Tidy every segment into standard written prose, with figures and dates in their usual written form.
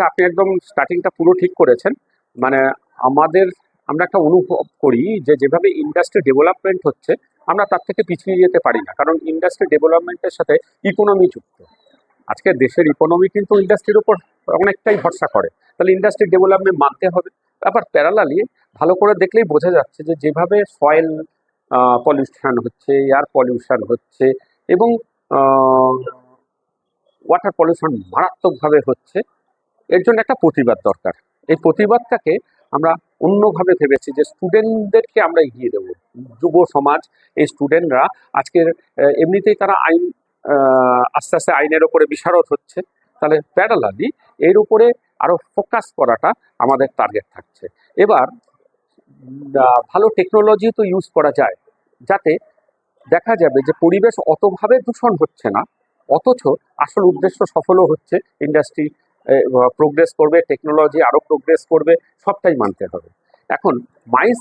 এটা আপনি একদম স্টার্টিংটা পুরো ঠিক করেছেন। মানে আমরা একটা অনুভব করি যে যেভাবে ইন্ডাস্ট্রি ডেভেলপমেন্ট হচ্ছে আমরা তার থেকে পিছিয়ে যেতে পারি না, কারণ ইন্ডাস্ট্রি ডেভেলপমেন্টের সাথে ইকোনমি যুক্ত। আজকে দেশের ইকোনমি কিন্তু ইন্ডাস্ট্রির উপর অনেকটাই ভরসা করে, তাহলে ইন্ডাস্ট্রি ডেভেলপমেন্ট মানতে হবে। আবার প্যারালালি ভালো করে দেখলেই বোঝা যাচ্ছে যে যেভাবে সয়েল পলিউশন হচ্ছে, এয়ার পলিউশন হচ্ছে এবং ওয়াটার পলিউশন মারাত্মকভাবে হচ্ছে, এর জন্য একটা প্রতিবাদ দরকার। এই প্রতিবাদটাকে আমরা অন্যভাবে ভেবেছি যে স্টুডেন্টদেরকে আমরা এগিয়ে দেবো, যুব সমাজ, এই স্টুডেন্টরা আজকের এমনিতেই তারা আস্তে আস্তে আইনের ওপরে বিশারদ হচ্ছে, তাহলে প্যারালালি এর উপরে আরো ফোকাস করাটা আমাদের টার্গেট থাকছে। এবার ভালো টেকনোলজি তো ইউজ করা যায়, যাতে দেখা যাবে যে পরিবেশ অতভাবে দূষণ হচ্ছে না, অথচ আসল উদ্দেশ্য সফলও হচ্ছে। ইন্ডাস্ট্রি প্রোগ্রেস করবে, টেকনোলজি আরও প্রোগ্রেস করবে, সবটাই মানতে হবে। এখন মাইস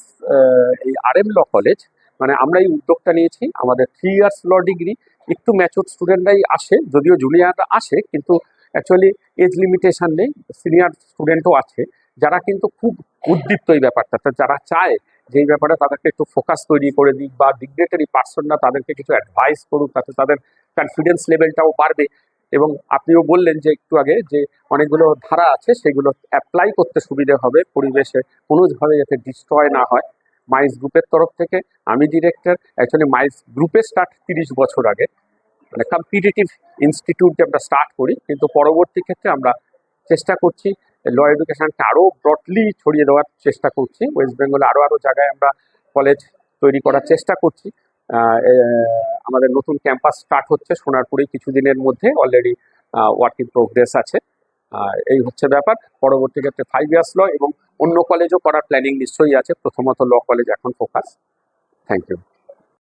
এই RM ল কলেজ, মানে আমরা এই উদ্যোগটা নিয়েছি, আমাদের 3 ইয়ার্স ল ডিগ্রি, একটু ম্যাচুর স্টুডেন্টরাই আসে, যদিও জুনিয়ররা আসে, কিন্তু অ্যাকচুয়ালি এজ লিমিটেশন নেই, সিনিয়র স্টুডেন্টও আছে যারা কিন্তু খুব উদ্দীপ্ত এই ব্যাপারটাতে, যারা চায় যে এই ব্যাপারে তাদেরকে একটু ফোকাস তৈরি করে দিক, বা ডিগনিটারি পার্সনরা তাদেরকে কিছু অ্যাডভাইস করুক, তাতে তাদের কনফিডেন্স লেভেলটাও বাড়বে। এবং আপনিও বললেন যে একটু আগে যে অনেকগুলো ধারা আছে, সেগুলো অ্যাপ্লাই করতে সুবিধে হবে, পরিবেশে কোনোভাবে যাতে ডিস্ট্রয় না হয়। মাইস গ্রুপের তরফ থেকে আমি ডিরেক্টর। অ্যাকচুয়ালি মাইস গ্রুপের স্টার্ট 30 বছর আগে, মানে কম্পিটিটিভ ইনস্টিটিউট যে আমরা স্টার্ট করি, কিন্তু পরবর্তী ক্ষেত্রে আমরা চেষ্টা করছি ল এডুকেশনকে আরও ব্রডলি ছড়িয়ে দেওয়ার চেষ্টা করছি। ওয়েস্ট বেঙ্গলে আরও জায়গায় আমরা কলেজ তৈরি করার চেষ্টা করছি। আমাদের নতুন ক্যাম্পাস স্টার্ট হচ্ছে সোনারপুরে কিছুদিনের মধ্যে, অলরেডি ওয়ার্ক ইন প্রোগ্রেস আছে। এই হচ্ছে ব্যাপার। পরবর্তী ক্ষেত্রে 5 ইয়ার্স ল এবং অন্য কলেজও করার প্ল্যানিং নিশ্চয়ই আছে, প্রথমত ল কলেজ এখন ফোকাস। Thank you.